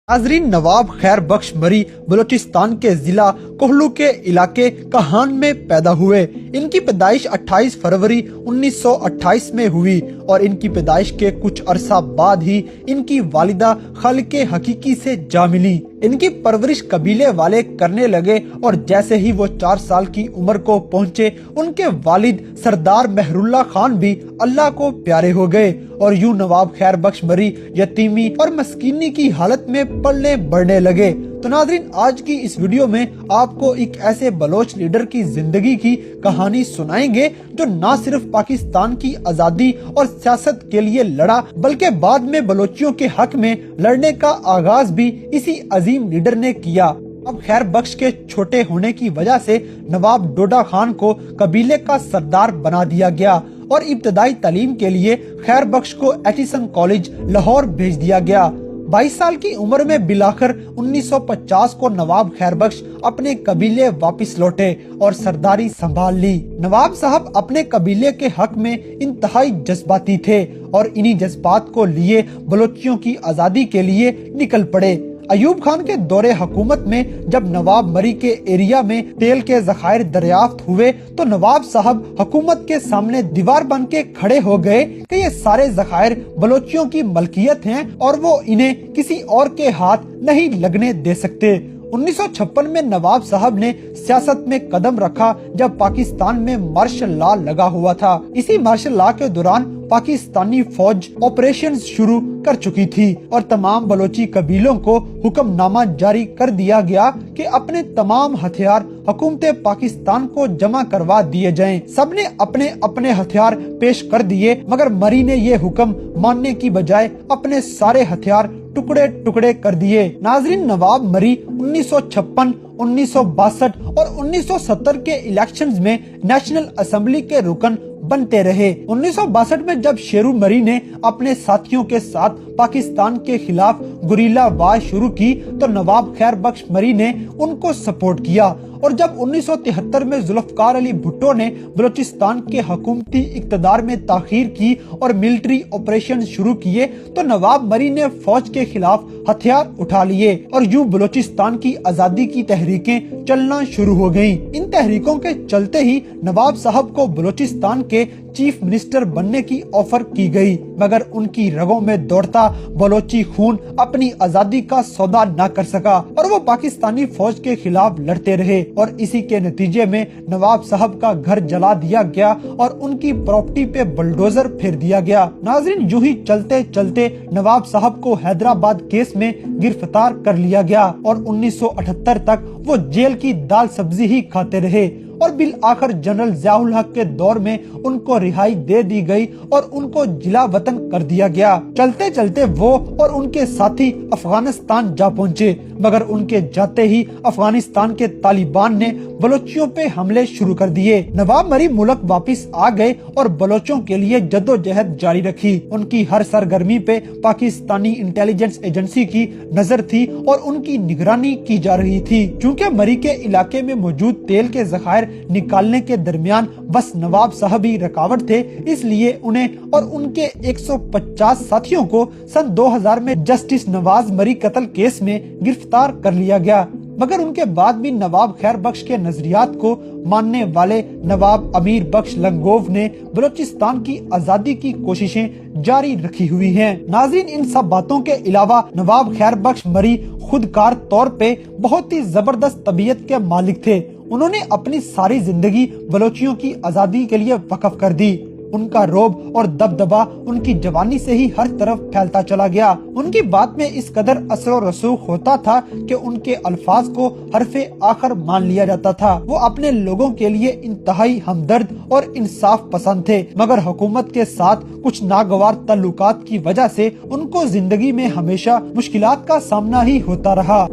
नाजरीन, नवाब खैर बख्श मरी बलूचिस्तान के जिला कोहलू के इलाके कहान में पैदा हुए। इनकी पैदाइश 28 फरवरी 1928 में हुई और इनकी पैदाइश के कुछ अरसा बाद ही इनकी वालिदा खालिके हकीकी से जा मिली। इनकी परवरिश कबीले वाले करने लगे और जैसे ही वो 4 साल की उम्र को पहुँचे, उनके वालिद सरदार मेहरुल्लाह खान भी अल्लाह को प्यारे हो गए और यूं नवाब खैर बख्श मरी यतीमी और मस्कीनी की हालत में पलने बढ़ने लगे। तो नाज़रीन, आज की इस वीडियो में आपको एक ऐसे बलोच लीडर की जिंदगी की कहानी सुनाएंगे जो न सिर्फ पाकिस्तान की आजादी और सियासत के लिए लड़ा, बल्कि बाद में बलोचियों के हक में लड़ने का आगाज भी इसी अजीम लीडर ने किया। अब खैर बख्श के छोटे होने की वजह से नवाब डोडा खान को कबीले का सरदार बना दिया गया और इब्तदाई तालीम के लिए खैर बख्श को एटिसन कॉलेज लाहौर भेज दिया गया। 22 साल की उम्र में बिलाखिर 1950 को नवाब खैर बख्श अपने कबीले वापस लौटे और सरदारी संभाल ली। नवाब साहब अपने कबीले के हक में इंतहाई जज्बाती थे और इन्हीं जज्बात को लिए बलोचियों की आजादी के लिए निकल पड़े। अयूब खान के दौरे हुकूमत में जब नवाब मरी के एरिया में तेल के जखायर दरियाफ्त हुए तो नवाब साहब हुकूमत के सामने दीवार बन के खड़े हो गए कि ये सारे जखायर बलोचियों की मलकियत हैं और वो इन्हें किसी और के हाथ नहीं लगने दे सकते। 1956 में नवाब साहब ने सियासत में कदम रखा जब पाकिस्तान में मार्शल लॉ लगा हुआ था। इसी मार्शल लॉ के दौरान पाकिस्तानी फौज ऑपरेशन शुरू कर चुकी थी और तमाम बलोची कबीलों को हुक्मनामा जारी कर दिया गया कि अपने तमाम हथियार हुकूमत पाकिस्तान को जमा करवा दिए जाएं। सबने अपने अपने हथियार पेश कर दिए, मगर मरी ने ये हुक्म मानने की बजाय अपने सारे हथियार टुकड़े टुकड़े कर दिए। नाजरीन, नवाब मरी 1956, 1962 और 1970 के इलेक्शंस में नेशनल असेंबली के रुकन बनते रहे। 1962 में जब शेरू मरी ने अपने साथियों के साथ पाकिस्तान के खिलाफ गुरीला वार शुरू की तो नवाब खैर बख्श मरी ने उनको सपोर्ट किया और जब 1973 में जुल्फकार अली भुट्टो ने बलूचिस्तान के हुकूमती इक्तदार में ताखीर की और मिलिट्री ऑपरेशन शुरू किए तो नवाब मरी ने फौज के खिलाफ हथियार उठा लिए और यूं बलूचिस्तान की आजादी की तहरीकें चलना शुरू हो गयीं। इन तहरीकों के चलते ही नवाब साहब को बलूचिस्तान के चीफ मिनिस्टर बनने की ऑफर की गई, मगर उनकी रगों में दौड़ता बलोची खून अपनी आजादी का सौदा न कर सका और वो पाकिस्तानी फौज के खिलाफ लड़ते रहे और इसी के नतीजे में नवाब साहब का घर जला दिया गया और उनकी प्रॉपर्टी पे बुलडोजर फेर दिया गया। नाज़रीन, यूं ही चलते चलते नवाब साहब को हैदराबाद केस में गिरफ्तार कर लिया गया और 1978 तक वो जेल की दाल सब्जी ही खाते रहे और बिल आखिर जनरल ज़ियाउल हक के दौर में उनको रिहाई दे दी गई और उनको जिला वतन कर दिया गया। चलते चलते वो और उनके साथी अफगानिस्तान जा पहुँचे, मगर उनके जाते ही अफगानिस्तान के तालिबान ने बलोचियों पे हमले शुरू कर दिए। नवाब मरी मुल्क वापस आ गए और बलोचों के लिए जद्दोजहद जारी रखी। उनकी हर सरगर्मी पे पाकिस्तानी इंटेलिजेंस एजेंसी की नजर थी और उनकी निगरानी की जा रही थी। चूँकि मरी के इलाके में मौजूद तेल के जखायर निकालने के दरमियान बस नवाब साहब ही रुकावट थे, इसलिए उन्हें और उनके 150 साथियों को सन 2000 में जस्टिस नवाज मरी कत्ल केस में गिरफ्तार कर लिया गया। मगर उनके बाद भी नवाब खैर बख्श के नजरियात को मानने वाले नवाब अमीर बख्श लंगोव ने बलूचिस्तान की आजादी की कोशिशें जारी रखी हुई हैं। नाज़रीन, इन सब बातों के अलावा नवाब खैर बख्श मरी खुदकार तौर पे बहुत ही जबरदस्त तबीयत के मालिक थे। उन्होंने अपनी सारी जिंदगी बलोचियों की आजादी के लिए वक्फ कर दी। उनका रोब और दबदबा उनकी जवानी से ही हर तरफ फैलता चला गया। उनकी बात में इस कदर असर और रसूख होता था कि उनके अल्फाज को हरफे आखिर मान लिया जाता था। वो अपने लोगों के लिए इंतहाई हमदर्द और इंसाफ पसंद थे, मगर हुकूमत के साथ कुछ नागवार ताल्लुकात की वजह से उनको जिंदगी में हमेशा मुश्किलात का सामना ही होता रहा।